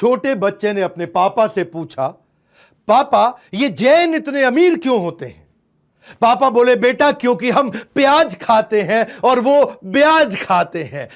छोटे बच्चे ने अपने पापा से पूछा, पापा ये जैन इतने अमीर क्यों होते हैं? पापा बोले, बेटा क्योंकि हम प्याज खाते हैं और वो ब्याज खाते हैं।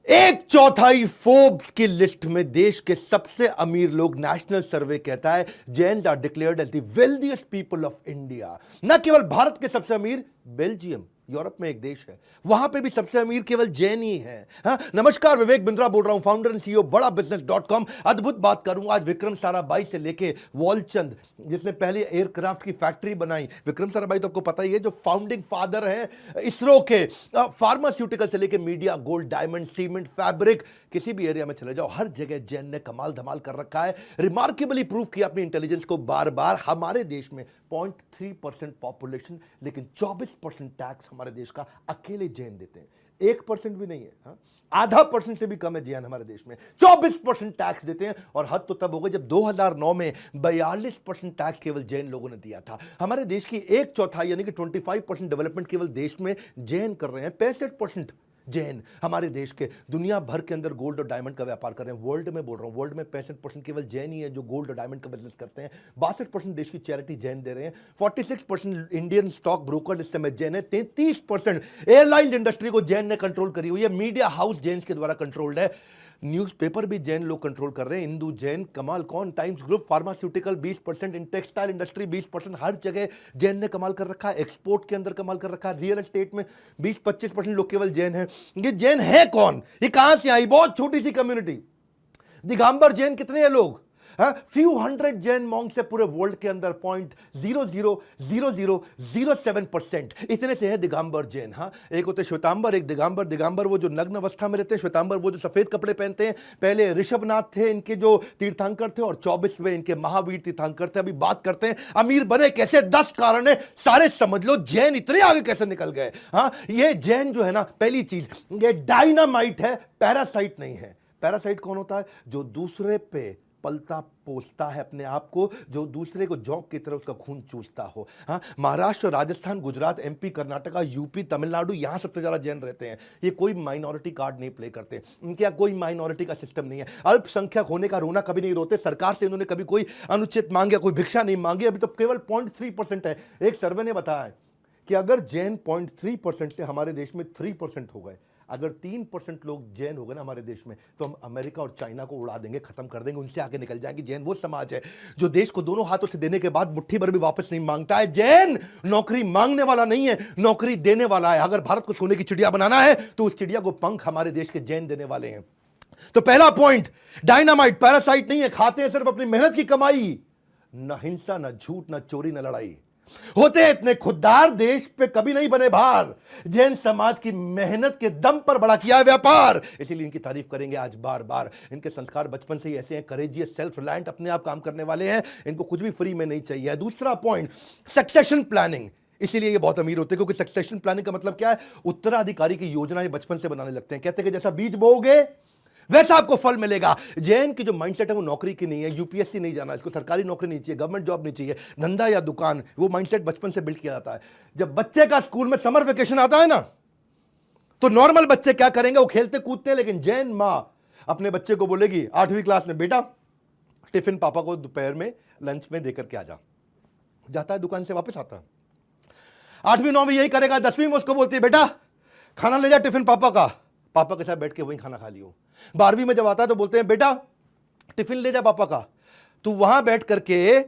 एक चौथाई फोर्ब्स की लिस्ट में देश के सबसे अमीर लोग, नेशनल सर्वे कहता है, Jains are declared as the wealthiest people of India. न केवल भारत के सबसे अमीर, बेल्जियम यूरोप में एक देश है, वहां पे भी सबसे अमीर केवल जैन ही है। हाँ, नमस्कार, विवेक बिंद्रा बोल रहा हूं, फाउंडर एंड सीईओ बड़ा बिजनेस.com। अद्भुत बात करूंगा आज विक्रम साराभाई से लेके वॉलचंद, जिसने पहले एयरक्राफ्ट की फैक्ट्री बनाई। विक्रम साराभाई तो आपको पता ही है, जो फाउंडिंग फादर है इसरो के। फार्मास्यूटिकल से लेके media, gold, diamond, cement, fabric, किसी भी एरिया में चले जाओ, हर जगह जैन ने कमाल धमाल कर रखा है। रिमार्केबली प्रूव किया अपनी इंटेलिजेंस को बार बार। हमारे देश में 0.3% पॉपुलेशन, लेकिन 24% टैक्स हमारे देश का अकेले जैन देते हैं। 1% भी नहीं है, हाँ? आधा % से भी कम है जैन हमारे देश में। 24% टैक्स देते हैं, और हद तो तब हो गई जब 2009 में 42% टैक्स केवल जैन लोगों ने दिया था। हमारे देश की एक चौथाई यानी कि 25% डेवलपमेंट केवल देश में जैन कर रहे हैं। 65% जैन हमारे देश के दुनिया भर के अंदर गोल्ड और डायमंड का व्यापार कर रहे हैं। वर्ल्ड में बोल रहा हूं, वर्ल्ड में 65% केवल जैन ही है जो गोल्ड और डायमंड का बिजनेस करते हैं। 62% देश की चैरिटी जैन दे रहे हैं। 46% इंडियन स्टॉक ब्रोकर इस समय जैन है। 33% एयरलाइन इंडस्ट्री को जैन ने कंट्रोल करी हुई है। मीडिया हाउस जैन के द्वारा कंट्रोल्ड है। न्यूज़पेपर भी जैन लोग कंट्रोल कर रहे हैं। हिंदू, जैन, कमाल कौन, times group, pharmaceutical 20%, in textile industry 20%, हर जगह जैन ने कमाल कर रखा है। एक्सपोर्ट के अंदर कमाल कर रखा है। रियल एस्टेट में 20-25% लोग केवल जैन हैं। ये जैन है कौन? ये कहां से आई? बहुत छोटी सी कम्युनिटी। दिगंबर जैन कितने हैं लोग? फ्यू हंड्रेड जैन मॉन्क्स से पूरे वर्ल्ड के अंदर 0.000007% इतने से है दिगंबर जैन। हाँ, एक होते श्वेतांबर, एक दिगंबर। दिगंबर वो जो नग्न अवस्था में रहते हैं, श्वेतांबर वो जो सफेद कपड़े पहनते हैं। पहले ऋषभनाथ थे इनके जो तीर्थंकर थे, और 24वें इनके महावीर तीर्थंकर थे। अभी बात करते हैं अमीर बने कैसे, 10 कारण है, सारे समझ लो। जैन इतने आगे कैसे निकल गए? हाँ, ये जैन जो है ना, पहली चीज ये डायनामाइट है, पैरासाइट नहीं है। पैरासाइट कौन होता है? जो दूसरे पे पलता पोसता है अपने आप को, जो दूसरे को जौक की तरह उसका खून चूसता हो। हाँ, महाराष्ट्र, राजस्थान, गुजरात, एमपी, कर्नाटका, यूपी, तमिलनाडु, यहां सबसे ज्यादा जैन रहते हैं। ये कोई माइनॉरिटी कार्ड नहीं प्ले करते, इनके यहाँ कोई माइनॉरिटी का सिस्टम नहीं है। अल्पसंख्यक होने का रोना कभी नहीं रोते। सरकार से इन्होंने कभी कोई अनुचित मांगे, कोई भिक्षा नहीं मांगी। अभी तो केवल 0.3% है। एक सर्वे ने बताया है कि अगर जैन 0.3% से हमारे देश में 3% हो गए, अगर 3% लोग जैन हो गए ना हमारे देश में, तो हम अमेरिका और चाइना को उड़ा देंगे, खत्म कर देंगे, उनसे आगे निकल जाएंगे। जैन वो समाज है जो देश को दोनों हाथों से देने के बाद मुट्ठी भर भी वापस नहीं मांगता है। जैन नौकरी मांगने वाला नहीं है, नौकरी देने वाला है। अगर भारत को सोने की चिड़िया बनाना है तो उस चिड़िया को पंख हमारे देश के जैन देने वाले हैं। तो पहला पॉइंट, डायनामाइट, पैरासाइट नहीं है। खाते हैं सिर्फ अपनी मेहनत की कमाई। न हिंसा, न झूठ, न चोरी, न लड़ाई। होते इतने खुददार, देश पे कभी नहीं बने भार। जैन समाज की मेहनत के दम पर बड़ा किया है व्यापार, इसीलिए इनकी तारीफ करेंगे आज बार बार। इनके संस्कार बचपन से ही ऐसे हैं, करेजियस, सेल्फ रिलायंट, अपने आप काम करने वाले हैं। इनको कुछ भी फ्री में नहीं चाहिए। दूसरा पॉइंट, सक्सेशन प्लानिंग। इसीलिए ये बहुत अमीर होते हैं, क्योंकि सक्सेशन प्लानिंग का मतलब क्या है? उत्तराधिकारी की योजना ये बचपन से बनाने लगते हैं। कहते हैं कि जैसा बीज बोओगे वैसा आपको फल मिलेगा। जैन की जो माइंडसेट है वो नौकरी की नहीं है। यूपीएससी नहीं जाना, इसको सरकारी नौकरी नहीं चाहिए, गवर्नमेंट जॉब नहीं चाहिए, धंधा या दुकान। वो माइंडसेट बचपन से बिल्ड किया जाता है। जब बच्चे का स्कूल में समर वेकेशन आता है ना, तो नॉर्मल बच्चे क्या करेंगे? वो खेलते कूदते हैं। लेकिन जैन मां अपने बच्चे को बोलेगी 8वीं क्लास में, बेटा टिफिन पापा को दोपहर में लंच में देकर के आ जा। जाता है, दुकान से वापस आता है। 8वीं 9वीं यही करेगा। 10वीं में उसको बोलती है, बेटा खाना ले जा टिफिन पापा का, पापा के साथ बैठ के वहीं खाना खा लियो। 12वीं में जब आता है तो बोलते हैं, बेटा टिफिन ले जा पापा का। तू वहां बैठ करके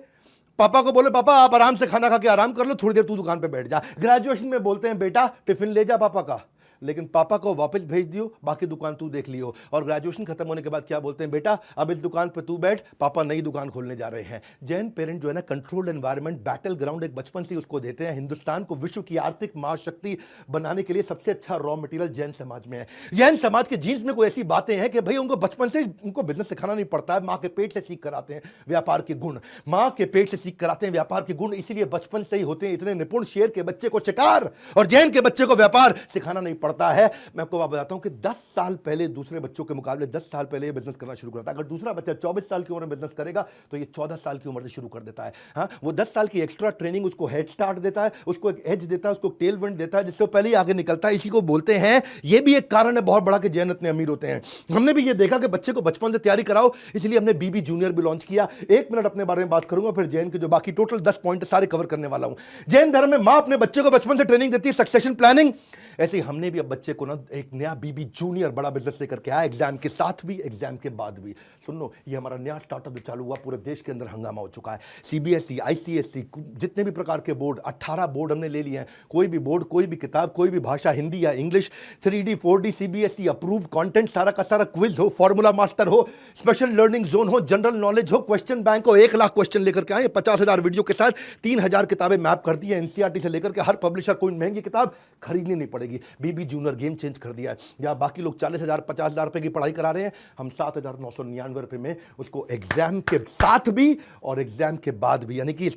पापा को बोले, पापा आप आराम से खाना खा के आराम कर लो, थोड़ी देर तू दुकान पे बैठ जा। ग्रेजुएशन में बोलते हैं, बेटा टिफिन ले जा पापा का, लेकिन पापा को वापस भेज दियो, बाकी दुकान तू देख लियो। और ग्रेजुएशन खत्म होने के बाद क्या बोलते हैं, बेटा अब इस दुकान पे तू बैठ, पापा नई दुकान खोलने जा रहे हैं। जैन पेरेंट जो है ना, कंट्रोल्ड एनवायरनमेंट, बैटल ग्राउंड एक बचपन से उसको देते हैं। हिंदुस्तान को विश्व की आर्थिक महाशक्ति बनाने के लिए सबसे अच्छा रॉ मटेरियल जैन समाज में है। जैन समाज के जीन्स में कोई ऐसी बातें हैं कि भाई उनको बचपन से उनको बिजनेस सिखाना नहीं पड़ता है। माँ के पेट से सीख कर आते हैं व्यापार के गुण, माँ के पेट से सीख कर आते हैं व्यापार के गुण, इसीलिए बचपन से ही होते हैं इतने निपुण। शेर के बच्चे को शिकार और जैन के बच्चे को व्यापार सिखाना नहीं पड़ता। पड़ता है। मैं आपको बताता हूं कि 10 साल पहले दूसरे बच्चों के मुकाबले 10 साल पहले ये बिजनेस करना शुरू करता है। अगर दूसरा बच्चा 24 साल की उम्र में बिजनेस करेगा तो ये 14 साल की उम्र से शुरू कर देता है। हाँ, वो 10 साल की एक्स्ट्रा ट्रेनिंग उसको हेड स्टार्ट देता है, उसको एक एज देता है, उसको टेल विंड देता है, जिससे पहले ही आगे निकलता है। इसी को बोलते हैं, ये भी एक कारण है बहुत बड़ा कि जैन इतने अमीर होते हैं। हमने भी ये देखा कि बच्चे को बचपन से तैयारी कराओ, इसलिए हमने बीबी जूनियर भी लॉन्च किया। 1 मिनट अपने बारे में बात करूंगा, फिर जैन के जो बाकी टोटल 10 पॉइंट सारे कवर करने वाला हूं। जैन धर्म में मां अपने बच्चे को बचपन से ट्रेनिंग देती है, सक्सेशन प्लानिंग। ऐसे ही हमने भी अब बच्चे को ना एक नया बीबी जूनियर बड़ा बिजनेस लेकर के आया, एग्जाम के साथ भी एग्जाम के बाद भी। सुन लो, ये हमारा नया स्टार्टअप जो चालू हुआ, पूरे देश के अंदर हंगामा हो चुका है। सीबीएसई, आईसीएसई, जितने भी प्रकार के बोर्ड, 18 बोर्ड हमने ले लिए हैं। कोई भी बोर्ड, कोई भी किताब, कोई भी भाषा, हिंदी या English, 3D 4D CBSE approve content, सारा का सारा क्विज हो, फॉर्मूला मास्टर हो, स्पेशल लर्निंग जोन हो, जनरल नॉलेज हो, क्वेश्चन बैंक हो, 1 लाख क्वेश्चन लेकर के आए, 50,000 वीडियो के साथ 3,000 किताबें मैप कर दी है। एनसीईआरटी से लेकर के हर पब्लिशर कोई महंगी किताब खरीदनी नहीं पड़ेगी। बीबी जूनियर गेम चेंज कर दिया है। या बाकी लोग 40,000 50,000 रुपए की पढ़ाई करा रहे हैं, हम 7,999 रुपए में उसको एग्जाम के साथ भी और एग्जाम के बाद भी, यानी कि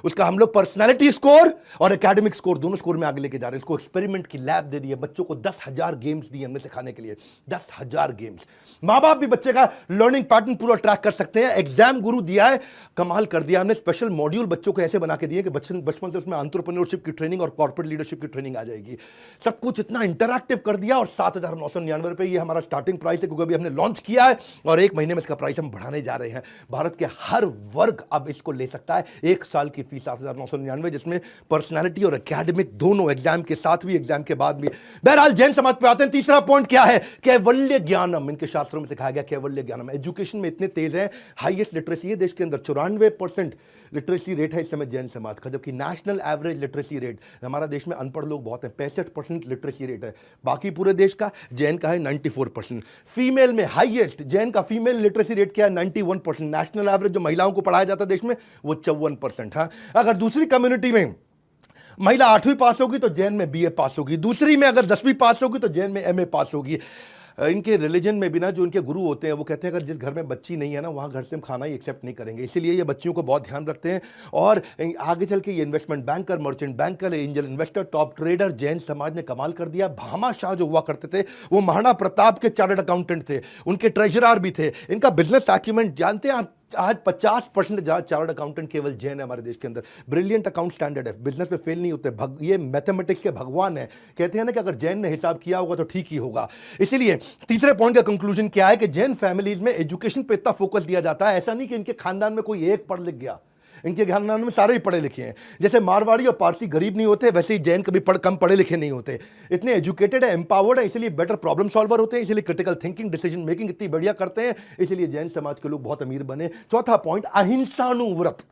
उसका हम लोग पर्सनैलिटी स्कोर और एकेडमिक स्कोर दोनों स्कोर में आगे लेके जा रहे हैं। इसको एक्सपेरिमेंट की लैब दे दी है, बच्चों को 10,000 गेम्स दिए हमने सिखाने के लिए, 10,000 गेम्स। मां बाप भी बच्चे का लर्निंग पैटर्न पूरा ट्रैक कर सकते हैं। एग्जाम गुरु दिया है, कमाल कर दिया हमने। स्पेशल मॉड्यूल बच्चों को ऐसे बना के दिए कि बचपन से उसमें एंटरप्रेन्योरशिप की ट्रेनिंग और कॉर्पोरेट लीडरशिप की ट्रेनिंग आ जाएगी। सब कुछ इतना इंटरैक्टिव कर दिया। और 7,999 रुपए ये हमारा स्टार्टिंग प्राइस है, क्योंकि अभी हमने लॉन्च किया है और 1 महीने में इसका प्राइस हम बढ़ाने जा रहे हैं। भारत के हर वर्ग अब इसको ले सकता है। 1 साल की फीस 7,999, जिसमें पर्सनैलिटी और एकेडमिक दोनों, एग्जाम के साथ भी एग्जाम के बाद भी। बहरहाल जैन समाज पे आते हैं। तीसरा पॉइंट क्या है? कैवल्य ज्ञानम। इनके शास्त्रों में सिखाया गया कैवल्य ज्ञानम। एजुकेशन में इतने तेज है, हाईएस्ट लिटरेसी है देश के अंदर, 94% लिटरेसी रेट है इस समय जैन समाज का, जबकि नेशनल एवरेज लिटरेसी रेट, हमारा देश में अनपढ़ लोग बहुत हैं, 65% लिटरेसी रेट है। बाकी पूरे देश का, जैन का है 94%। फीमेल में हाईएस्ट, जैन का फीमेल लिटरेसी रेट क्या है? 91%। नेशनल एवरेज जो महिलाओं को पढ़ाया जाता है देश में, वो 54%। हाँ, अगर दूसरी कम्युनिटी में महिला 8वीं पास होगी तो जैन में बीए पास होगी, दूसरी में अगर 10वीं पास होगी तो जैन में एमए पास होगी। इनके रिलीजन में भी ना, जो इनके गुरु होते हैं वो कहते हैं अगर जिस घर में बच्ची नहीं है ना, वहाँ घर से हम खाना ही एक्सेप्ट नहीं करेंगे। इसीलिए ये बच्चियों को बहुत ध्यान रखते हैं। और आगे चल के ये investment banker, merchant banker, angel investor, top trader, Jain समाज ने कमाल कर दिया। भामा शाह जो हुआ करते थे, वो महाराणा प्रताप के चार्टर्ड अकाउंटेंट थे, उनके ट्रेजरर भी थे। इनका बिजनेस एक्यूमेंट जानते हैं आप? आज 50% चार्टर्ड अकाउंटेंट केवल जैन है हमारे देश के अंदर। ब्रिलियंट अकाउंट स्टैंडर्ड है, बिजनेस में फेल नहीं होते। ये मैथमेटिक्स के भगवान है। कहते हैं ना कि अगर जैन ने हिसाब किया होगा तो ठीक ही होगा। इसीलिए तीसरे पॉइंट का कंक्लूजन क्या है कि जैन फैमिलीज में एजुकेशन पे इतना फोकस दिया जाता है। ऐसा नहीं कि इनके खानदान में कोई एक पढ़ लिख गया, इनके खानदान में सारे ही पढ़े लिखे हैं। जैसे मारवाड़ी और पारसी गरीब नहीं होते, वैसे ही जैन कभी कम पढ़े लिखे नहीं होते। इतने एजुकेटेड है, एम्पावर्ड है, इसलिए बेटर प्रॉब्लम सॉल्वर होते हैं, इसलिए क्रिटिकल थिंकिंग, डिसीजन मेकिंग इतनी बढ़िया करते हैं, इसलिए जैन समाज के लोग बहुत अमीर बने। चौथा पॉइंट, अहिंसानुव्रत।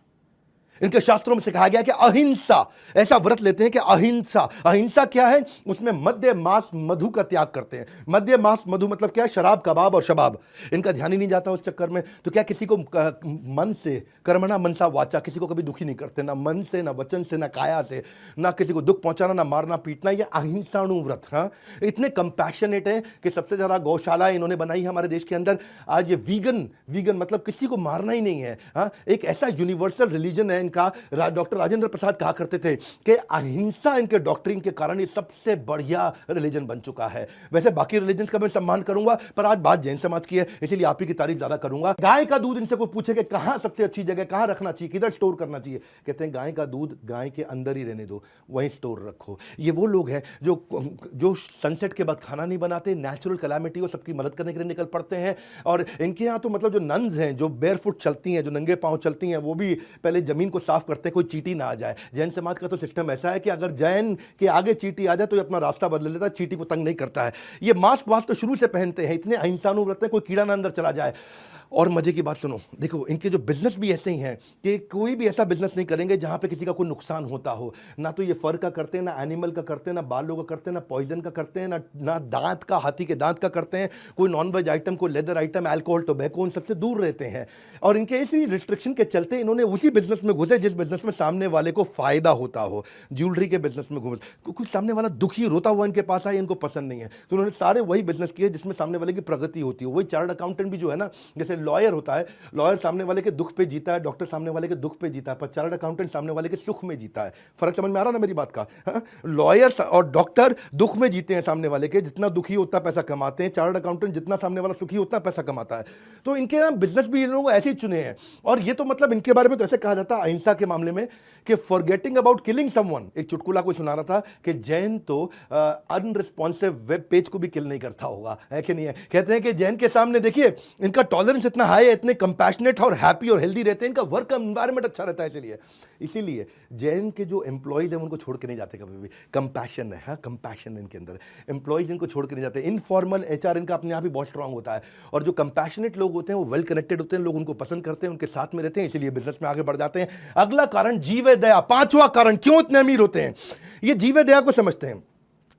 इनके शास्त्रों में सिखाया गया कि अहिंसा, ऐसा व्रत लेते हैं कि अहिंसा। अहिंसा क्या है? उसमें मद्य मांस मधु का त्याग करते हैं। मद्य मांस मधु मतलब क्या है? शराब, कबाब और शबाब। इनका ध्यान ही नहीं जाता उस चक्कर में। तो क्या किसी को मन से, कर्मणा मनसा वाचा, किसी को कभी दुखी नहीं करते, ना मन से, ना वचन से, ना काया से, ना किसी को दुख पहुंचाना, ना मारना पीटना। ये अहिंसानुव्रत। हाँ, इतने कंपैशनेट हैं कि सबसे ज्यादा गौशाला इन्होंने बनाई है हमारे देश के अंदर। आज ये वीगन मतलब किसी को मारना ही नहीं है। हाँ, एक ऐसा यूनिवर्सल रिलीजन है इनका। डॉक्टर राजेंद्र प्रसाद कहा करते थे कि अहिंसा इनके डॉक्ट्रिन के कारण ये सबसे बढ़िया रिलीजन बन चुका है। वैसे बाकी रिलीजन का मैं सम्मान करूंगा, पर आज बात जैन समाज की है, इसीलिए आप ही की तारीफ ज्यादा करूंगा। गाय का दूध, इनसे कोई पूछे कि कहां सबसे अच्छी जगह, कहां रखना चाहिए, किधर स्टोर करना चाहिए, कहते हैं गाय का दूध गाय के अंदर ही रहने दो, वहीं स्टोर रखो। ये वो लोग हैं जो सनसेट के बाद खाना नहीं बनाते, नेचुरल कैलामिटी हो सबकी मदद करने के लिए निकल पड़ते हैं। और इनके यहाँ तो मतलब जो नन्स हैं, जो बेयरफुट चलती हैं, जो नंगे पांव चलती हैं, वो भी पहले जमीन को साफ करते हैं, कोई चींटी ना आ जाए। जैन समाज का तो सिस्टम ऐसा है कि अगर जैन के आगे चींटी आ जाए तो ये अपना रास्ता बदल लेता है, चींटी को तंग नहीं करता है। ये मास्क वास्क तो शुरू से पहनते हैं, इतने अहिंसानुव्रत हैं, कोई कीड़ा ना अंदर चला जाए। और मजे की बात सुनो, देखो इनके जो बिजनेस भी ऐसे ही हैं कि कोई भी ऐसा बिजनेस नहीं करेंगे जहां पे किसी का कोई नुकसान होता हो। ना तो ये फर का करते हैं, ना एनिमल का करते हैं, ना बालों का करते हैं, ना पॉइजन का करते हैं, ना दांत का, हाथी के दांत का करते हैं। कोई नॉनवेज आइटम, कोई लेदर आइटम, अल्कोहल, टोबैको, उन सबसे दूर रहते हैं। और इनके इसी रिस्ट्रिक्शन के चलते इन्होंने उसी बिजनेस में घुसे जिस बिजनेस में सामने वाले को फायदा होता हो। ज्वेलरी के बिजनेस में घुसे, कुछ सामने वाला दुखी रोता हुआ इनके पास आए, इनको पसंद नहीं है, तो उन्होंने सारे वही बिजनेस किए जिसमें सामने वाले की प्रगति होती है। वही चार्टर्ड अकाउंटेंट भी जो है ना, जैसे लॉयर होता है, लॉयर सामने वाले के दुख पे जीता है, डॉक्टर सामने वाले के दुख पे जीता है, पर चार्टर्ड अकाउंटेंट सामने वाले के सुख में जीता है। फर्क समझ में आ रहा ना मेरी बात का? लॉयर और डॉक्टर दुख में जीते हैं सामने वाले के, जितना दुखी उतना पैसा कमाते हैं। चार्टर्ड अकाउंटेंट जितना सामने वाला सुखी उतना पैसा कमाता है। तो इनके ना बिजनेस भी इन लोगों को ऐसे ही चुने हैं। और ये तो मतलब इनके बारे में तो ऐसे कहा जाता है अहिंसा के मामले में कि फॉरगेटिंग अबाउट किलिंग समवन। एक चुटकुला कोई सुना रहा था कि जैन तो अनरिस्पॉन्सिव वेब पेज को भी किल नहीं करता होगा, है कि नहीं है? कहते हैं कि जैन के सामने देखिए इनका टॉलरेंस इतना हाई है, इतने कंपैशनेट और हैप्पी और हेल्दी रहते हैं, इनका वर्क एनवायरनमेंट अच्छा रहता है। इसीलिए जैन के जो एम्प्लॉइज हैं उनको छोड़ के नहीं जाते कभी भी। कंपैशन है, हाँ, कंपैशन इनके अंदर, एम्प्लॉइज इनको छोड़ के नहीं जाते। इनफॉर्मल एचआर इनका अपने आप ही बहुत स्ट्रांग होता है। और जो कंपैशनेट लोग होते हैं वो वेल कनेक्टेड होते हैं, लोग उनको पसंद करते हैं, उनके साथ में रहते हैं, इसीलिए बिजनेस में आगे बढ़ जाते हैं। अगला कारण जीवे दया। पांचवा कारण क्यों इतने अमीर होते हैं, ये जीवे दया को समझते हैं।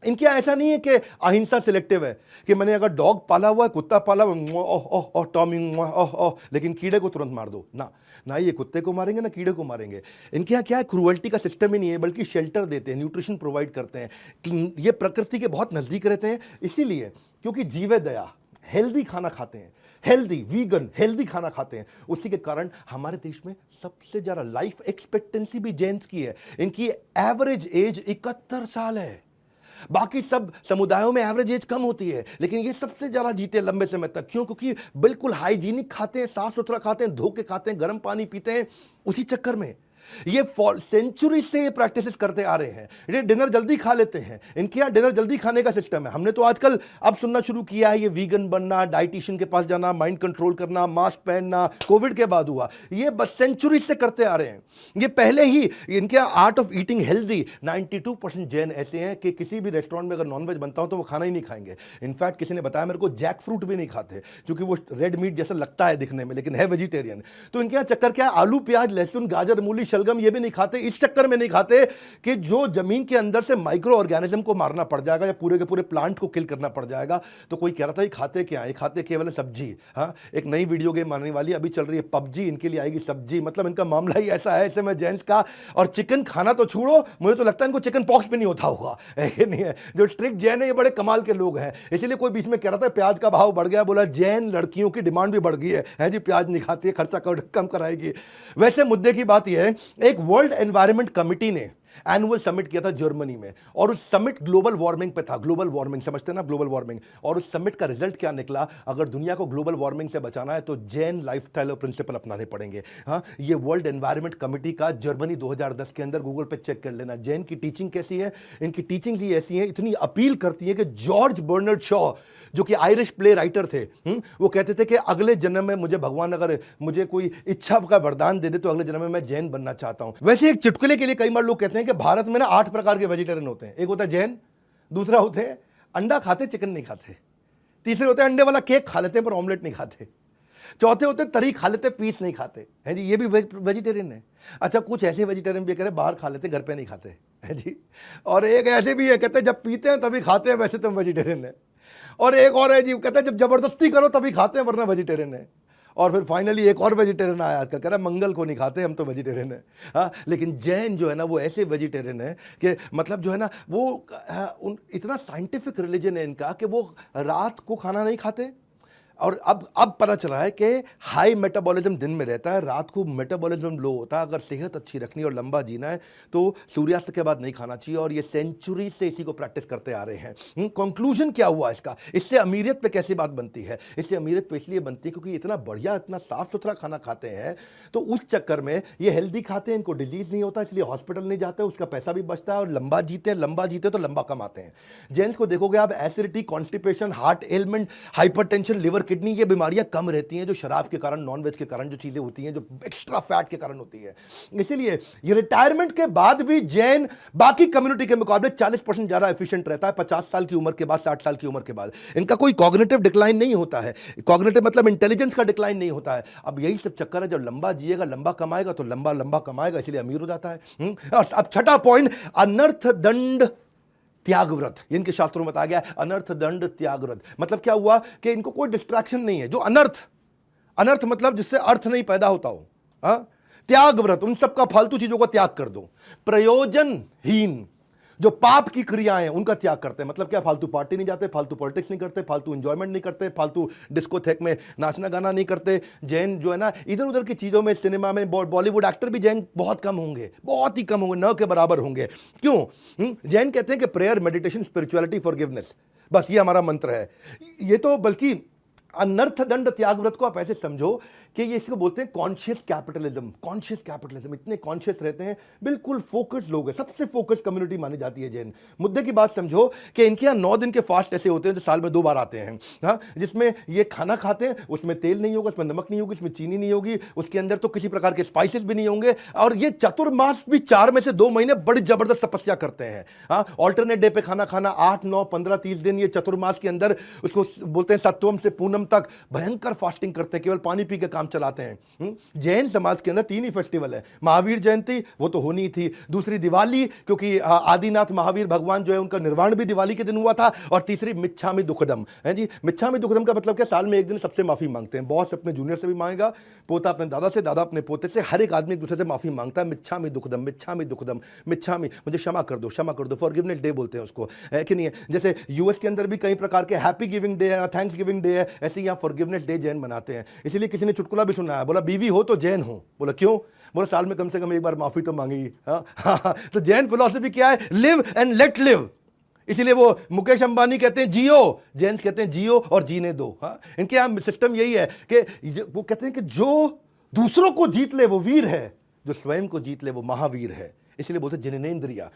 इनके ऐसा नहीं है कि अहिंसा सिलेक्टिव है कि मैंने अगर डॉग पाला हुआ है, कुत्ता पाला हुआ है, ओह ओह ओह टॉमी ओह ओह, लेकिन कीड़े को तुरंत मार दो ना, ना ये कुत्ते को मारेंगे ना कीड़े को मारेंगे। इनके यहाँ क्या है, क्रूअल्टी का सिस्टम ही नहीं है, बल्कि शेल्टर देते हैं, न्यूट्रिशन प्रोवाइड करते हैं, ये प्रकृति के बहुत नजदीक रहते हैं। इसीलिए क्योंकि जीवे दया, हेल्दी खाना खाते हैं, हेल्दी वीगन हेल्दी खाना खाते हैं, उसी के कारण हमारे देश में सबसे ज्यादा लाइफ एक्सपेक्टेंसी भी जैन्स की है। इनकी एवरेज एज 71 साल है। बाकी सब समुदायों में एवरेज एज कम होती है, लेकिन ये सबसे ज्यादा जीते लंबे समय तक। क्यों? क्योंकि बिल्कुल हाइजीनिक खाते हैं, साफ सुथरा खाते हैं, धो के खाते हैं, गर्म पानी पीते हैं। उसी चक्कर में ये सेंचुरी से ये प्रैक्टिसेस करते आ रहे हैं। ये डिनर जल्दी खा लेते हैं, इनके यहाँ डिनर जल्दी खाने का सिस्टम है। हमने तो आजकल अब सुनना शुरू किया है ये वीगन बनना, डाइटिशियन के पास जाना, माइंड कंट्रोल करना, मास्क पहनना, कोविड के बाद हुआ। ये बस सेंचुरी से करते आ रहे हैं। ये पहले ही इनके art of eating healthy 92% Jain ऐसे हैं कि किसी भी रेस्टोरेंट में अगर नॉनवेज बनता हो तो वो खाना ही नहीं खाएंगे। इनफैक्ट किसी ने बताया मेरे को जैक फ्रूट भी नहीं खाते, क्योंकि वो रेड मीट जैसा लगता है दिखने में, लेकिन है वेजिटेरियन। तो इनके यहाँ चक्कर क्या है, आलू प्याज लहसुन गाजर मूली शलगम ये भी नहीं खाते। इस चक्कर में नहीं खाते कि जो जमीन के अंदर से माइक्रो ऑर्गेनिज्म को मारना पड़ जाएगा या पूरे के पूरे प्लांट को किल करना पड़ जाएगा। तो कोई कह रहा था ये खाते क्या है, ये खाते केवल सब्जी। हाँ, एक नई वीडियो गेम आने वाली अभी चल रही है पबजी, इनके लिए आएगी सब्जी। मतलब इनका मामला ही ऐसा है ऐसे में जेंट्स का। और चिकन खाना तो छोड़ो, मुझे तो लगता है इनको चिकन पॉक्स भी नहीं होता होगा, है नहीं है? जो स्ट्रिक्ट जैन है ये बड़े कमाल के लोग हैं। इसीलिए कोई बीच में कह रहा था प्याज का भाव बढ़ गया, बोला जैन लड़कियों की डिमांड भी बढ़ गई है जी, प्याज नहीं खाती है, खर्चा कम कराएगी। वैसे मुद्दे की बात यह है, एक वर्ल्ड एनवायरनमेंट कमिटी ने एनुअल समिट किया था जर्मनी में, और उस समिट ग्लोबल वार्मिंग पे था। ग्लोबल वार्मिंग समझते हैं ना, ग्लोबल वार्मिंग। और उस समिट का रिजल्ट क्या निकला, अगर दुनिया को ग्लोबल वार्मिंग से बचाना है तो जैन लाइफस्टाइल और प्रिंसिपल अपनाने पड़ेंगे। हाँ, ये वर्ल्ड एनवायरनमेंट कमिटी का जर्मनी 2010 के अंदर गूगल पे चेक कर लेना। जैन की टीचिंग कैसी है, इनकी टीचिंग्स ही ऐसी हैं, इतनी अपील करती है कि जॉर्ज बर्नार्ड शॉ जो कि आयरिश प्ले राइटर थे, वो कहते थे कि अगले जन्म में मुझे भगवान अगर मुझे कोई इच्छा का वरदान दे दे तो अगले जन्म में मैं जैन बनना चाहता हूं। वैसे एक चुटकुले के लिए कई बार लोग कहते हैं कि भारत में ना 8 प्रकार के वेजिटेरियन होते हैं। एक होता है जैन, दूसरा होते हैं अंडा खाते चिकन नहीं खाते, तीसरे होते हैं अंडे वाला केक खा लेते हैं पर ऑमलेट नहीं खाते, चौथे होते तरी खा लेते पीस नहीं खाते, है जी, ये भी वेजिटेरियन है। अच्छा, कुछ ऐसे वेजिटेरियन भी कह रहे बाहर खा लेते घर पे नहीं खाते, है जी। और एक ऐसे भी है कहते जब पीते हैं तभी खाते हैं, वैसे तो वेजिटेरियन है। और एक और है जी, कहते हैं जब जबरदस्ती करो तभी खाते हैं वरना वेजिटेरियन है। और फिर फाइनली एक और वेजिटेरियन आया आजकल, कह रहा है मंगल को नहीं खाते हम तो वेजिटेरियन है। हाँ, लेकिन जैन जो है ना वो ऐसे वेजिटेरियन है कि मतलब जो है ना वो इतना साइंटिफिक रिलीजन है इनका कि वो रात को खाना नहीं खाते। और अब पता चला है कि हाई मेटाबॉलिज्म दिन में रहता है, रात को मेटाबॉलिज्म लो होता है। अगर सेहत अच्छी रखनी और लंबा जीना है तो सूर्यास्त के बाद नहीं खाना चाहिए, और ये सेंचुरी से इसी को प्रैक्टिस करते आ रहे हैं। कंक्लूजन क्या हुआ इसका, इससे अमीरियत पे कैसी बात बनती है? इससे अमीरियत पे इसलिए बनती है क्योंकि इतना बढ़िया इतना साफ सुथरा खाना खाते हैं, तो उस चक्कर में ये हेल्दी खाते हैं, इनको डिजीज नहीं होता, इसलिए हॉस्पिटल नहीं जाते, उसका पैसा भी बचता है, और लंबा जीते तो लंबा कमाते हैं। जेंट्स को देखोगे आप, acidity, constipation, heart element, hypertension, liver kidney, ये बीमारियां कम रहती हैं जो शराब के कारण, नॉनवेज के कारण जो चीजें होती हैं, जो एक्स्ट्रा फैट के कारण होती है। इसीलिए ये रिटायरमेंट के बाद भी जैन बाकी कम्युनिटी के मुकाबले 40% ज्यादा एफिशिएंट रहता है 50 साल की उम्र के बाद, 60 साल की उम्र के बाद। इनका कोई कॉग्निटिव डिक्लाइन नहीं होता है, कॉग्निटिव मतलब इंटेलिजेंस का डिक्लाइन नहीं होता है। अब यही सब चक्कर है, जब लंबा जिएगा लंबा कमाएगा तो लंबा कमाएगा, इसलिए अमीर हो जाता है। अब छठा पॉइंट, अनर्थ दंड त्यागव्रत। इनके शास्त्रों में बताया गया है अनर्थ दंड त्यागव्रत। मतलब क्या हुआ कि इनको कोई डिस्ट्रैक्शन नहीं है। जो अनर्थ मतलब जिससे अर्थ नहीं पैदा होता हो, हाँ, त्याग व्रत, उन सब का फालतू चीजों का त्याग कर दो। प्रयोजनहीन जो पाप की क्रियाएं हैं उनका त्याग करते हैं। मतलब क्या? फालतू पार्टी नहीं जाते, फालतू पॉलिटिक्स नहीं करते, फालतू एंजॉयमेंट नहीं करते, फालतू डिस्कोथेक में नाचना गाना नहीं करते। जैन जो है ना, इधर उधर की चीजों में, सिनेमा में, बॉलीवुड एक्टर भी जैन बहुत कम होंगे, बहुत ही कम होंगे, न के बराबर होंगे। क्यों? जैन कहते हैं कि प्रेयर, मेडिटेशन, स्पिरिचुअलिटी, फॉरगिवनेस, बस ये हमारा मंत्र है। ये तो बल्कि अनर्थ दंड त्याग व्रत को आप ऐसे समझो कि ये इसको बोलते हैं कॉन्शियस कैपिटलिज्म। कॉन्शियस कैपिटलिज्म, इतने कॉन्शियस रहते हैं, बिल्कुल फोकस्ड लोग हैं, सबसे फोकस्ड कम्युनिटी मानी जाती है जैन। मुद्दे की बात समझो कि इनके यहाँ 9 दिन के फास्ट ऐसे होते हैं जो साल में 2 बार आते हैं, हाँ, जिसमें ये खाना खाते हैं, उसमें तेल नहीं होगा, उसमें नमक नहीं होगी, उसमें चीनी नहीं होगी, उसके अंदर तो किसी प्रकार के स्पाइसेस भी नहीं होंगे। और ये चतुर्मास भी 4 में से 2 महीने बड़ी जबरदस्त तपस्या करते हैं, हाँ। ऑल्टरनेट डे पे खाना खाना, 8, 9, 15, 30 दिन ये चतुर्मास के अंदर, उसको बोलते हैं सत्वम से पूनम तक भयंकर फास्टिंग करते हैं, केवल पानी पी के काम चलाते हैं। जैन समाज के अंदर 3 ही फेस्टिवल है। महावीर जयंती वो तो होनी थी, दूसरी दिवाली, क्योंकि आदिनाथ महावीर भगवान जो है उनका निर्वाण भी दिवाली के दिन हुआ था, और तीसरी मिच्छामि दुक्कडम है जी। मिच्छामि दुक्कडम का मतलब क्या? साल में एक दिन सबसे माफी मांगते हैं। बॉस अपने जूनियर से भी मांगेगा, पोता अपने दादा से, दादा अपने पोते से, हर एक आदमी एक दूसरे से माफी मांगता है। मिच्छामि दुक्कडम, मिच्छामि दुक्कडम, मिच्छामि, मुझे क्षमा कर दो, क्षमा कर दो। फॉरगिवनेस डे बोलते हैं उसको, है कि नहीं है? जैसे यूएस के अंदर भी कई प्रकार के हैप्पी गिविंग डे है, थैंक्स गिविंग डे है, ऐसे यहाँ फॉरगिवनेस डे जैन मनाते हैं। इसीलिए किसी ने चुटकुला भी सुना है, बोला बीवी हो तो जैन हो। बोला क्यों? बोला साल में कम से कम एक बार माफी तो मांगेगी। हाँ, तो जैन फिलॉसफी क्या है? Live and let live. इसीलिए वो मुकेश अंबानी कहते हैं जियो, जैन्स कहते हैं जियो और जीने दो। हाँ, इनके यहाँ सिस्टम यही है कि वो कहते हैं कि जो दूसरों को जीत ले वो वीर है, जो स्वयं को जीत ले वो महावीर है। इसलिए बोलते हैं जिनेंद्रिया,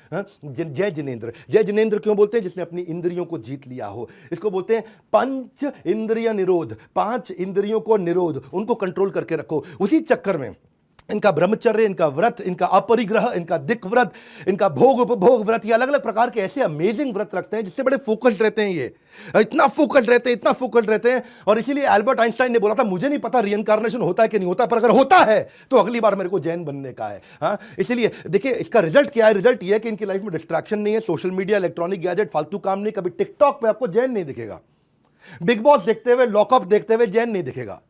जय जिनेंद्र। जय जिनेंद्र क्यों बोलते हैं? जिसने अपनी इंद्रियों को जीत लिया हो। इसको बोलते हैं पंच इंद्रिय निरोध, 5 इंद्रियों को निरोध, उनको कंट्रोल करके रखो। उसी चक्कर में इनका ब्रह्मचर्य, इनका व्रत, इनका अपरिग्रह, इनका दिक व्रत, इनका भोग उपभोग व्रत, ये अलग अलग प्रकार के ऐसे अमेजिंग व्रत रखते हैं जिससे बड़े फोकस्ड रहते हैं। ये इतना फोकस्ड रहते हैं, इतना फोकस्ड रहते हैं। और इसीलिए अल्बर्ट आइंस्टाइन ने बोला था, मुझे नहीं पता रीइंकार्नेशन होता है कि नहीं होता, पर अगर होता है तो अगली बार मेरे को जैन बनने का है। हाँ, इसलिए देखिए इसका रिजल्ट क्या है? रिजल्ट ये है कि इनकी लाइफ में डिस्ट्रैक्शन नहीं है, सोशल मीडिया, इलेक्ट्रॉनिक गैजेट, फालतू काम नहीं। कभी टिकटॉक पे आपको जैन नहीं दिखेगा, बिग बॉस देखते हुए, लॉकअप देखते हुए जैन नहीं दिखेगा,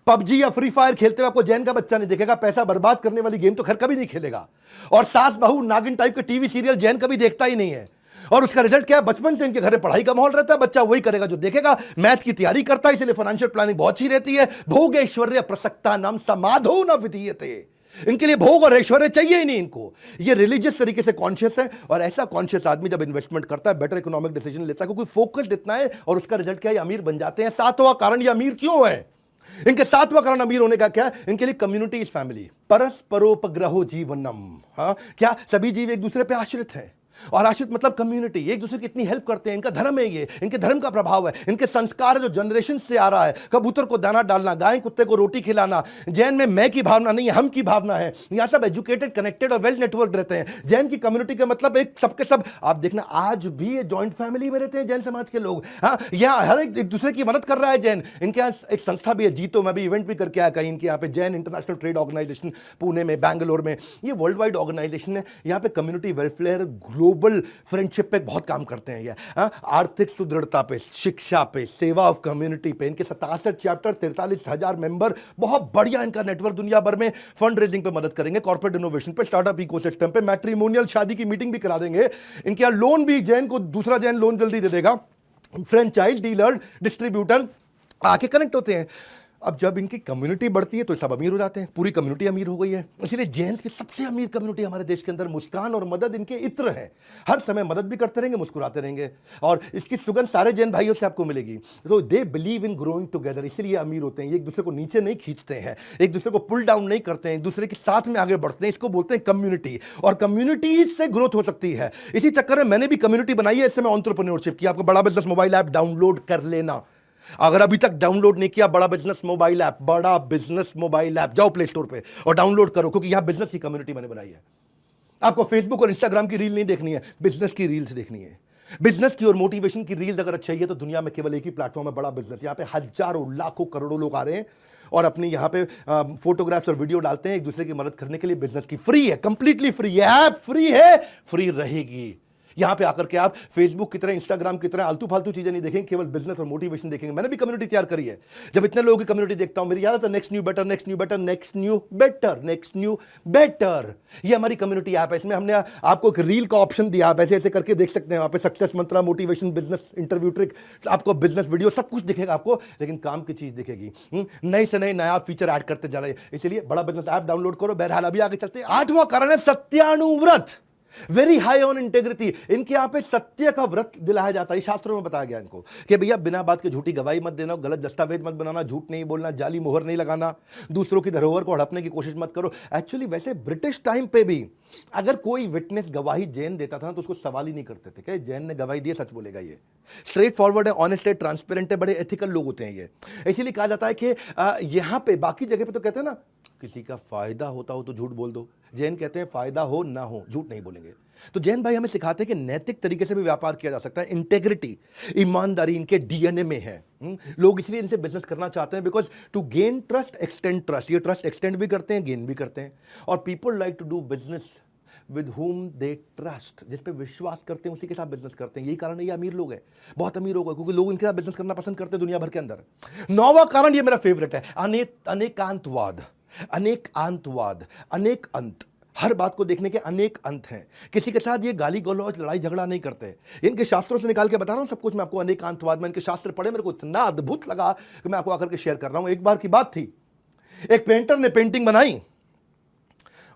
पबजी या फ्री फायर खेलते हुए आपको जैन का बच्चा नहीं दिखेगा। पैसा बर्बाद करने वाली गेम तो खैर कभी नहीं खेलेगा। और सास बहू नागिन टाइप के टीवी सीरियल जैन कभी देखता ही नहीं है। और उसका रिजल्ट क्या है? बचपन से इनके घर में पढ़ाई का माहौल रहता है, बच्चा वही करेगा जो देखेगा, मैथ की तैयारी करता है, इसलिए फाइनेंशियल प्लानिंग बहुत अच्छी रहती है। भोग ऐश्वर्य प्रसक्ता नाम समाधो न विधीयते, इनके लिए भोग और ऐश्वर्य चाहिए ही नहीं इनको। ये रिलीजियस तरीके से कॉन्शियस है, और ऐसा कॉन्शियस आदमी जब इन्वेस्टमेंट करता है बेटर इकोनॉमिक डिसीजन लेता है, क्योंकि फोकस्ड इतना है। और उसका रिजल्ट क्या है? अमीर बन जाते हैं। 7वां कारण ये अमीर क्यों है? इनके 7वां कारण अमीर होने का क्या है? इनके लिए कम्युनिटी इज फैमिली, परस्परोपग्रहो जीवनम। हाँ, क्या सभी जीव एक दूसरे पे आश्रित हैं, और आश्रित मतलब कम्युनिटी, एक दूसरे की इतनी हेल्प करते हैं। इनका धर्म है, ये इनके धर्म का प्रभाव है, इनके संस्कार जो जनरेशन से आ रहा है। कबूतर को दाना डालना, गाय कुत्ते को रोटी खिलाना। जैन में मैं की भावना नहीं है, हम की भावना है। यहाँ सब एजुकेटेड, कनेक्टेड और वेल नेटवर्क रहते हैं। जैन की कम्युनिटी का मतलब एक सबके सब, आप देखना आज भी ये जॉइंट फैमिली में रहते हैं जैन समाज के लोग। हाँ, यहाँ हर एक दूसरे की मदद कर रहा है जैन। इनके यहाँ एक संस्था भी है जीतो, मैं भी इवेंट भी करके आया कहीं इनके यहाँ पे, Jain international trade organisation, Pune में, बैंगलोर में। ये वर्ल्ड वाइड ऑर्गेनाइजेशन है। यहाँ पे कम्युनिटी वेलफेयर, ग्लोबल फ्रेंडशिप पे बहुत काम करते हैं ये। आर्थिक सुदृढ़ता पे, शिक्षा पे, सेवा ऑफ कम्युनिटी पे। इनके 67 चैप्टर, 43,000 मेंबर, बहुत बढ़िया इनका नेटवर्क दुनिया भर में। फंड रेजिंग पे मदद करेंगे, कॉर्पोरेट इनोवेशन पे, स्टार्टअप इकोसिस्टम पे, मैट्रिमोनियल शादी की मीटिंग भी करा देंगे। इनके यहाँ लोन भी, जैन को दूसरा जैन लोन जल्दी दे देगा। फ्रेंचाइज डीलर, डिस्ट्रीब्यूटर आके कनेक्ट होते हैं। अब जब इनकी कम्युनिटी बढ़ती है तो सब अमीर हो जाते हैं, पूरी कम्युनिटी अमीर हो गई है। इसलिए जैन की सबसे अमीर कम्युनिटी हमारे देश के अंदर। मुस्कान और मदद इनके इत्र है, हर समय मदद भी करते रहेंगे, मुस्कुराते रहेंगे, और इसकी सुगंध सारे जैन भाइयों से आपको मिलेगी। तो they believe in growing together, इसलिए अमीर होते हैं। ये एक दूसरे को नीचे नहीं खींचते हैं, एक दूसरे को पुल डाउन नहीं करते हैं, एक दूसरे के साथ में आगे बढ़ते हैं। इसको बोलते हैं कम्युनिटी, और कम्युनिटी से ग्रोथ हो सकती है। इसी चक्कर में मैंने भी कम्युनिटी बनाई है, इससे मैं एंटरप्रेन्योरशिप की। आपको बड़ा बिजनेस मोबाइल ऐप डाउनलोड कर लेना, अगर अभी तक डाउनलोड नहीं किया बड़ा बिजनेस मोबाइल ऐप, बड़ा बिजनेस मोबाइल ऐप, जाओ प्ले स्टोर पे और डाउनलोड करो, क्योंकि यहां बिजनेस की कम्युनिटी मैंने बनाई है। आपको फेसबुक और इंस्टाग्राम की रील नहीं देखनी है, बिजनेस की रील्स देखनी है। बिजनेस की और मोटिवेशन की रील्स अगर चाहिए तो दुनिया में केवल एक ही प्लेटफॉर्म है, बड़ा बिजनेस। यहां पे हजारों, लाखों, करोड़ों लोग आ रहे हैं और अपने यहां पे फोटोग्राफ्स और वीडियो डालते हैं एक दूसरे की मदद करने के लिए। बिजनेस की फ्री है, कंप्लीटली फ्री है, ऐप फ्री है, फ्री रहेगी। यहां पे आकर के आप फेसबुक की तरह, इंस्टाग्राम की तरह आलतू फालतू चीजें नहीं देखेंगे, केवल बिजनेस और मोटिवेशन देखेंगे। मैंने भी कम्युनिटी तैयार करी है। जब इतने लोगों की कम्युनिटी देखता हूं, मेरी याद आता है next new better, next new better, next new better, next new better. ये हमारी कम्युनिटी ऐप है। इसमें हमने आपको एक रील का ऑप्शन दिया, आप ऐसे ऐसे करके देख सकते हैं। वहां पे सक्सेस मंत्रा, मोटिवेशन, बिजनेस इंटरव्यू ट्रिक, आपको बिजनेस वीडियो सब कुछ दिखेगा आपको, लेकिन काम की चीज दिखेगी। नए से नए नया फीचर ऐड करते जा रहे हैं। इसलिए बड़ा बिजनेस ऐप डाउनलोड करो। बहरहाल अभी आगे चलते हैं। 8वां कारण है सत्यानुव्रत, वेरी हाई ऑन इंटेग्रिटी। इनके यहां पे सत्य का व्रत दिलाया जाता है। शास्त्रों में बताया गया इनको कि भैया बिना बात के झूठी गवाही मत देना, गलत दस्तावेज मत बनाना, झूठ नहीं बोलना, जाली मोहर नहीं लगाना, दूसरों की धरोहर को हड़पने की कोशिश मत करो। एक्चुअली वैसे ब्रिटिश टाइम पे भी अगर कोई विटनेस गवाही जैन देता था ना, तो उसको सवाल ही नहीं करते थे कि जैन ने गवाही दी, सच बोलेगा। ये स्ट्रेट फॉरवर्ड है, ऑनेस्ट है, ट्रांसपेरेंट है, बड़े एथिकल लोग होते हैं ये। इसीलिए कहा जाता है कि यहां पे बाकी जगह पे तो कहते हैं ना, किसी का फायदा होता हो तो झूठ बोल दो। जैन कहते हैं फायदा हो ना हो झूठ नहीं बोलेंगे। तो जैन भाई हमें सिखाते हैं कि नैतिक तरीके से भी व्यापार किया जा सकता है। इंटेग्रिटी, ईमानदारी इनके डीएनए में है। लोग इसलिए इनसे बिजनेस करना चाहते हैं, because to gain trust, extend trust. ये ट्रस्ट एक्सटेंड भी करते हैं, गेन भी करते हैं। और people like to do business with whom they trust, जिस पे विश्वास करते हैं उसी के साथ बिजनेस करते हैं। यही कारण है ये अमीर लोग हैं, बहुत अमीर लोग हैं, क्योंकि लोग इनके साथ बिजनेस करना पसंद करते हैं दुनिया भर के अंदर। 9वां कारण, ये मेरा फेवरेट है, अनेकांतवाद। अनेकांतवाद, अनेक अंत। हर बात को देखने के अनेक अंत हैं। किसी के साथ ये गाली गलौज, लड़ाई झगड़ा नहीं करते। इनके शास्त्रों से निकाल के बता रहा हूं सब कुछ मैं आपको। अनेकांतवाद में इनके शास्त्र पढ़े, मेरे को इतना अद्भुत लगा कि मैं आपको आकर के शेयर कर रहा हूं। एक बार की बात थी, एक पेंटर ने पेंटिंग बनाई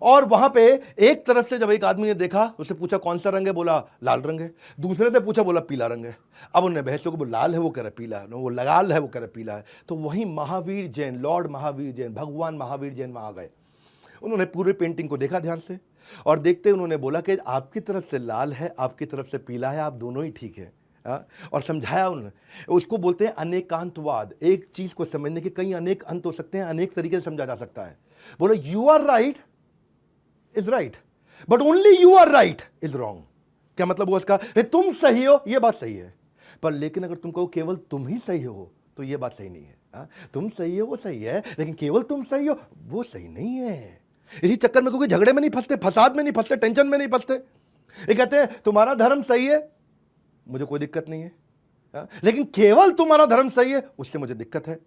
और वहां पे एक तरफ से जब एक आदमी ने देखा, उससे पूछा कौन सा रंग है, बोला लाल रंग है। दूसरे से पूछा, बोला पीला रंग है। अब उन्हें बहस हो गई, वो लाल है, वो कह रहा पीला है, वो लाल है, वो कह रहा पीला है। तो वहीं महावीर जैन, लॉर्ड महावीर जैन, भगवान महावीर जैन वहां आ गए। उन्होंने पूरे पेंटिंग को देखा ध्यान से, और देखते उन्होंने बोला कि आपकी तरफ से लाल है, आपकी तरफ से पीला है, आप दोनों ही ठीक है। और समझाया उन्होंने। उसको बोलते हैं अनेकांतवाद। एक चीज को समझने के कई अनेक अंत हो सकते हैं, अनेक तरीके से समझा जा सकता है। बोलो you are right is right, but only you are right is wrong. क्या मतलब हुआ इसका? तुम सही हो, यह बात सही है, पर लेकिन अगर तुम कहो केवल तुम ही सही हो, तो यह बात सही नहीं है। तुम सही हो वो सही है, लेकिन केवल तुम सही हो वो सही नहीं है। इसी चक्कर में क्योंकि झगड़े में नहीं फंसते, फसाद में नहीं फंसते, टेंशन में नहीं फंसते। ये कहते हैं तुम्हारा धर्म सही है, मुझे कोई दिक्कत नहीं है, लेकिन केवल तुम्हारा धर्म सही है, उससे मुझे दिक्कत है।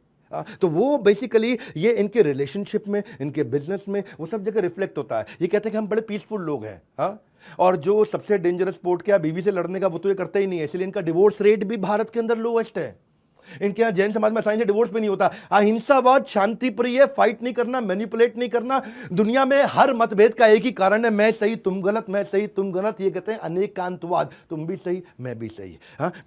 तो वो बेसिकली ये इनके रिलेशनशिप में, इनके बिजनेस में, वो सब जगह रिफ्लेक्ट होता है। ये कहते हैं कि हम बड़े पीसफुल लोग हैं। और जो सबसे डेंजरस स्पोर्ट क्या, बीवी से लड़ने का, वो तो ये करते ही नहीं है। इसलिए इनका डिवोर्स रेट भी भारत के अंदर लोएस्ट है। इनके यहाँ जैन समाज में आसानी से डिवोर्स भी नहीं होता। अहिंसावाद, शांति प्रिय, फाइट नहीं करना, मैनिपुलेट नहीं करना। दुनिया में हर मतभेद का एक ही कारण है, मैं सही तुम गलत, मैं सही तुम गलत। ये कहते हैं अनेकांतवाद, तुम भी सही मैं भी सही।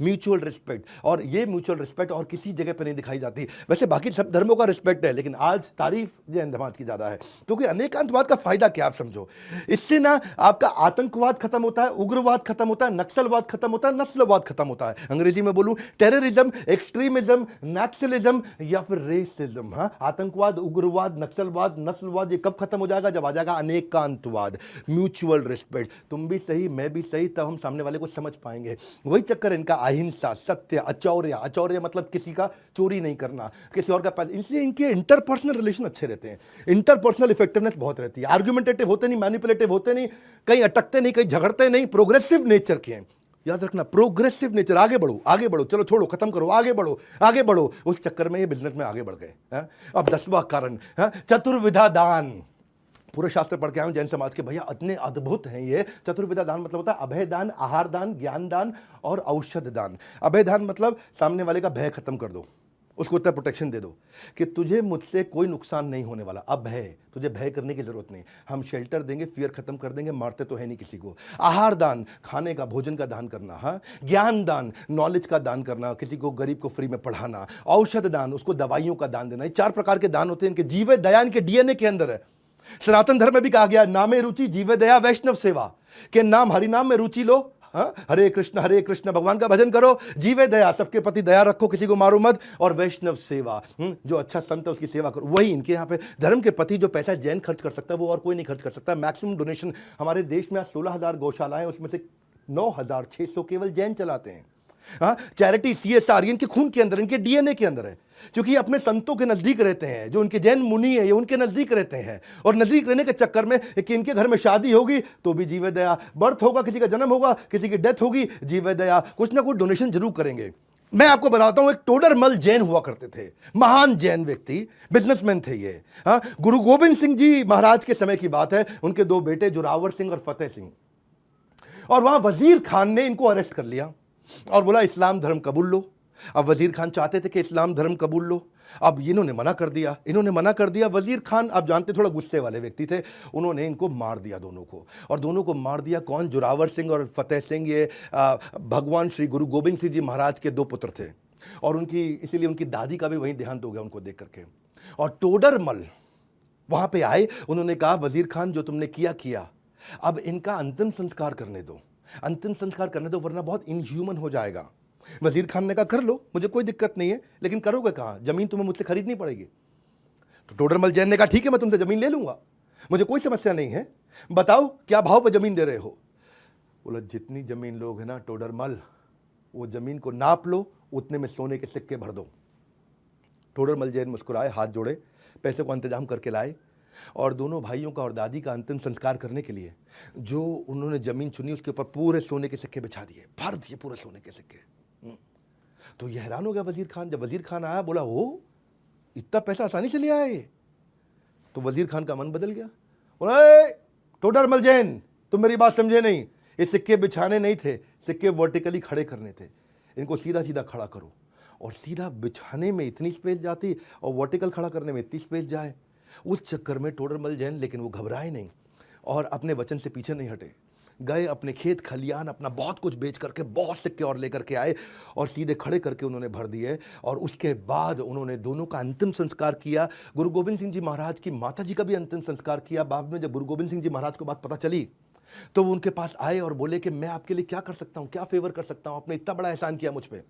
म्यूचुअल रिस्पेक्ट, और ये म्यूचुअल रिस्पेक्ट और किसी जगह पर नहीं दिखाई जाती। वैसे बाकी सब धर्मों का रिस्पेक्ट है, लेकिन आज तारीफ जैन समाज की ज्यादा है। क्योंकि अनेकांतवाद का फायदा क्या आप समझो, इससे ना आपका आतंकवाद खत्म होता है, उग्रवाद खत्म होता है, नक्सलवाद खत्म होता है, नस्लवाद खत्म होता है। अंग्रेजी में बोलूं, टेररिज्म, एक्सट्रीमिज्म, नक्सलिज्म या फिर रेसिज्म। आतंकवाद, उग्रवाद, नक्सलवाद, नस्लवाद, ये कब खत्म हो जाएगा? जब आ जाएगा अनेकांतवाद, म्यूचुअल रिस्पेक्ट। तुम भी सही मैं भी सही, तब हम सामने वाले को समझ पाएंगे। वही चक्कर इनका अहिंसा, सत्य, अचौर्य। अचौर्य मतलब किसी का चोरी नहीं करना, किसी और का पैसा। इसलिए इनके इंटरपर्सनल रिलेशन अच्छे रहते हैं, इंटरपर्सनल इफेक्टिवनेस बहुत रहती है। आर्गुमेंटेटिव होते नहीं, मैनिपुलेटिव होते नहीं, कहीं अटकते नहीं, कहीं झगड़ते नहीं, प्रोग्रेसिव नेचर के हैं। याद रखना, प्रोग्रेसिव नेचर। आगे बढ़ो आगे बढ़ो, चलो छोड़ो खत्म करो, आगे बढ़ो आगे बढ़ो। उस चक्कर में ये बिजनेस में आगे बढ़ गए। अब 10वां कारण, चतुर्विधा दान। पूरे शास्त्र पढ़ के आए जैन समाज के, भैया इतने अद्भुत हैं ये। चतुर्विधा दान मतलब होता है अभय दान, आहार दान, ज्ञान दान और औषध दान। अभय दान मतलब सामने वाले का भय खत्म कर दो, उसको इतना प्रोटेक्शन दे दो कि तुझे मुझसे कोई नुकसान नहीं होने वाला। अब भय, तुझे भय करने की जरूरत नहीं, हम शेल्टर देंगे, फियर खत्म कर देंगे, मारते तो है नहीं किसी को। आहार दान, खाने का, भोजन का दान करना। ज्ञान दान, नॉलेज का दान करना, किसी को गरीब को फ्री में पढ़ाना। औषध दान, उसको दवाइयों का दान देना। ये 4 प्रकार के दान होते हैं। इनके जीव दया इनके डीएनए के अंदर है। सनातन धर्म में भी कहा गया, नामे रुचि जीव दया वैष्णव सेवा, के नाम हरिनाम में रुचि लो। हरे कृष्ण भगवान का भजन करो, जीवे दया, सबके प्रति दया रखो, किसी को मारो मत, और वैष्णव सेवा, जो अच्छा संत है उसकी सेवा करो। वही इनके यहाँ पे धर्म के प्रति जो पैसा जैन खर्च कर सकता है वो और कोई नहीं खर्च कर सकता। मैक्सिमम डोनेशन हमारे देश में 16,000 गौशालाएं, उसमें से 9,600 केवल जैन चलाते हैं। हाँ, चैरिटी, CSR, इनके खून के अंदर, इनके DNA के अंदर है, क्योंकि ये अपने संतों के नजदीक रहते हैं। जो उनके जैन मुनि है, ये उनके नजदीक रहते हैं, और नजदीक रहने के चक्कर में कि इनके घर में शादी होगी तो भी जीवे दया, बर्थ होगा, किसी का जन्म होगा, किसी की डेथ होगी, जीवे दया, कुछ ना कुछ डोनेशन जरूर करेंगे। मैं आपको बताता हूं, एक टोडरमल जैन हुआ करते थे, महान जैन व्यक्ति, बिजनेसमैन थे ये। हाँ, गुरु गोविंद सिंह जी महाराज के समय की बात है, उनके 2 बेटे जोरावर सिंह और फतेह सिंह, और वहां वजीर खान ने इनको अरेस्ट कर लिया और बोला इस्लाम धर्म कबूल लो। अब वजीर खान चाहते थे कि इस्लाम धर्म कबूल लो, अब इन्होंने मना कर दिया। वजीर खान, आप जानते, थोड़ा गुस्से वाले व्यक्ति थे, उन्होंने इनको मार दिया दोनों को, और दोनों को मार दिया कौन? जोरावर सिंह और फतेह सिंह। ये भगवान श्री गुरु गोविंद सिंह जी महाराज के 2 पुत्र थे, और उनकी, इसीलिए उनकी दादी का भी वहीं देहांत हो गया उनको देख करके। और टोडरमल वहां पे आए, उन्होंने कहा वजीर खान जो तुमने किया, अब इनका अंतिम संस्कार करने दो, वरना बहुत इनह्यूमन हो जाएगा। वजीर खान ने कहा कर लो, मुझे कोई दिक्कत नहीं है, लेकिन करोगे कहां? जमीन तुम्हें मुझसे खरीदनी पड़ेगी। तो टोडरमल जैन ने कहा ठीक है, मैं तुमसे जमीन ले लूंगा, मुझे कोई समस्या नहीं है, बताओ क्या भाव पर जमीन दे रहे हो? बोला जितनी जमीन लोग है ना टोडरमल, वो जमीन को नाप लो, उतने में सोने के सिक्के भर दो। टोडरमल जैन मुस्कुराए, हाथ जोड़े, पैसे को इंतजाम करके लाए, और दोनों भाइयों का और दादी का अंतिम संस्कार करने के लिए जो उन्होंने जमीन चुनी, उसके ऊपर पूरे सोने के सिक्के बिछा दिए, भर दिए पूरे सोने के सिक्के। तो ये हैरान हो गया वजीर खान। जब वजीर खान आया, बोला हो इतना पैसा आसानी से ले आए? तो वजीर खान का मन बदल गया, बोला टोडरमल जैन तुम मेरी बात समझे नहीं, ये सिक्के बिछाने नहीं थे, सिक्के वर्टिकली खड़े करने थे, इनको सीधा सीधा खड़ा करो। और सीधा बिछाने में इतनी स्पेस जाती और वर्टिकल खड़ा करने में इतनी स्पेस जाए, उस चक्कर में टोडरमल जैन, लेकिन वो घबराए नहीं और अपने वचन से पीछे नहीं हटे। गए अपने खेत खलियान, अपना बहुत कुछ बेच करके बहुत सिक्के और लेकर के आए, और सीधे खड़े करके उन्होंने भर दिए। और उसके बाद उन्होंने दोनों का अंतिम संस्कार किया। गुरु गोविंद सिंह जी महाराज की माता जी का भी अंतिम संस्कार किया। बाद में जब गुरु गोविंद सिंह जी महाराज को बात पता चली, तो वो उनके पास आए और बोले कि मैं आपके लिए क्या कर सकता हूँ, क्या फेवर कर सकता हूँ, आपने इतना बड़ा एहसान किया मुझ पर।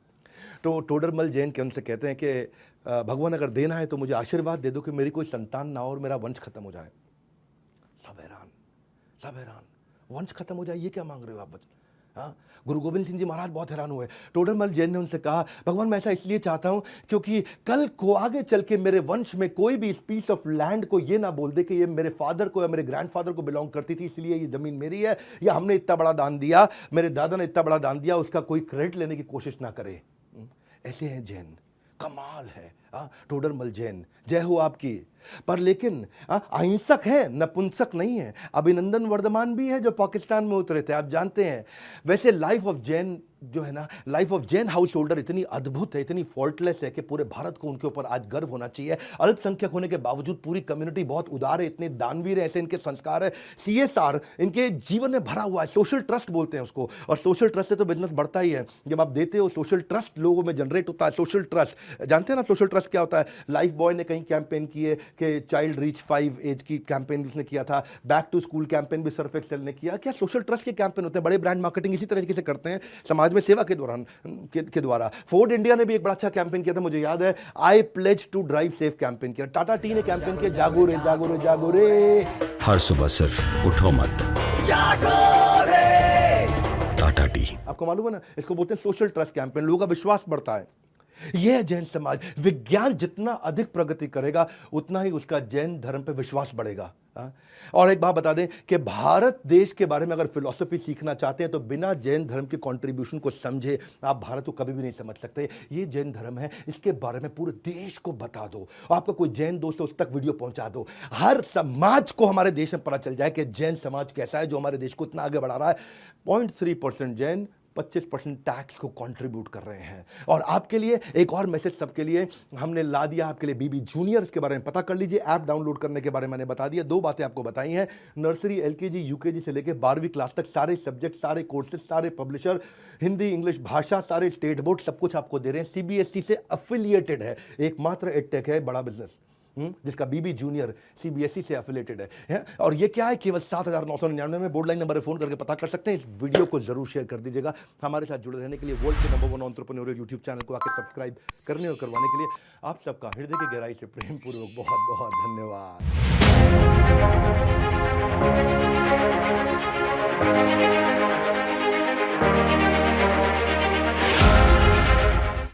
तो टोडरमल जैन के उनसे कहते हैं कि भगवान अगर देना है तो मुझे आशीर्वाद दे दो कि मेरी कोई संतान ना हो और मेरा वंश खत्म हो जाए। सब हैरान, वंश खत्म हो जाए, ये क्या मांग रहे हो आप वचन? हाँ, गुरु गोविंद सिंह जी महाराज बहुत हैरान हुए। टोडरमल जैन ने उनसे कहा भगवान मैं ऐसा इसलिए चाहता हूं क्योंकि कल को आगे चल के मेरे वंश में कोई भी इस पीस ऑफ लैंड को ये ना बोल दे कि ये मेरे फादर को या मेरे ग्रैंडफादर को बिलोंग करती थी, इसलिए ये जमीन मेरी है, या हमने इतना बड़ा दान दिया, मेरे दादा ने इतना बड़ा दान दिया, उसका कोई क्रेडिट लेने की कोशिश ना करे। ऐसे हैं जैन, कमाल है। टोडरमल जैन, जय हो आपकी। पर लेकिन अहिंसक है, नपुंसक नहीं है। अभिनंदन वर्धमान भी है जो पाकिस्तान में उतरे थे, आप जानते हैं। वैसे लाइफ ऑफ जैन जो है ना, life of Jain house holder इतनी अद्भुत है, इतनी फॉल्टलेस है कि पूरे भारत को उनके ऊपर आज गर्व होना चाहिए। अल्पसंख्यक होने के बावजूद पूरी कम्युनिटी बहुत उदार है, इतने दानवीर है, ऐसे इनके संस्कार है। CSR इनके जीवन में भरा हुआ है, सोशल ट्रस्ट बोलते हैं उसको, और सोशल ट्रस्ट से तो बिजनेस बढ़ता ही है। जब आप देते हो सोशल ट्रस्ट लोगों में जनरेट होता है। सोशल ट्रस्ट जानते हैं ना, सोशल ट्रस्ट क्या होता है? लाइफ बॉय ने कहीं कैंपेन किए कि चाइल्ड रीच 5 एज की कैंपेन उसने किया था, बैक टू स्कूल कैंपेन भी सर्फ एक्सेल ने किया। क्या सोशल ट्रस्ट के कैंपेन होते हैं? बड़े ब्रांड मार्केटिंग इसी तरीके से करते हैं समाज में सेवा के दौरान के द्वारा। फोर्ड इंडिया ने भी एक बड़ा अच्छा कैंपेन किया था, मुझे याद है, I pledge to drive safe campaign किया। टाटा टी ने कैंपेन किया, जागो रे जागो रे जागो रे। हर सुबह सिर्फ उठो मत, जागो रे। टाटा टी। आपको मालूम है ना, इसको बोलते हैं सोशल ट्रस्ट कैंपेन। लोगों का विश्वास बढ़ता है। यह जैन समाज, विज्ञान जितना अधिक प्रगति करेगा उतना ही उसका जैन धर्म पे विश्वास बढ़ेगा। और एक बात बता दें कि भारत देश के बारे में अगर फिलॉसफी सीखना चाहते हैं तो बिना जैन धर्म के कंट्रीब्यूशन को समझे आप भारत को कभी भी नहीं समझ सकते। ये जैन धर्म है, इसके बारे में पूरे देश को बता दो। आपका कोई जैन दोस्त है उस तक वीडियो पहुंचा दो। हर समाज को हमारे देश में पता चल जाए कि जैन समाज कैसा है जो हमारे देश को इतना आगे बढ़ा रहा है। 0.3% जैन 25% टैक्स को कंट्रीब्यूट कर रहे हैं। और आपके लिए एक और मैसेज सबके लिए हमने ला दिया, आपके लिए बीबी जूनियर्स के बारे में पता कर लीजिए। ऐप डाउनलोड करने के बारे में मैंने बता दिया। 2 बातें आपको बताई हैं, नर्सरी LKG UKG से लेकर 12वीं क्लास तक सारे सब्जेक्ट, सारे कोर्सेज, सारे पब्लिशर, हिंदी इंग्लिश भाषा, सारे स्टेट बोर्ड, सब कुछ आपको दे रहे हैं। CBSE से अफिलिएटेड है, एकमात्र एडटेक है बड़ा बिजनेस जिसका बीबी जूनियर CBSE से एफिलेटेड है। और ये क्या है, केवल 7,999 में बोर्ड लाइन नंबर पर फोन करके पता कर सकते हैं। इस वीडियो को जरूर शेयर कर दीजिएगा। हमारे साथ जुड़े रहने के लिए वर्ल्ड के नंबर 1 एंटरप्रेन्योरियल यूट्यूब चैनल को आके सब्सक्राइब करने और करवाने के लिए आप सबका हृदय की गहराई से प्रेम पूर्वक बहुत बहुत धन्यवाद।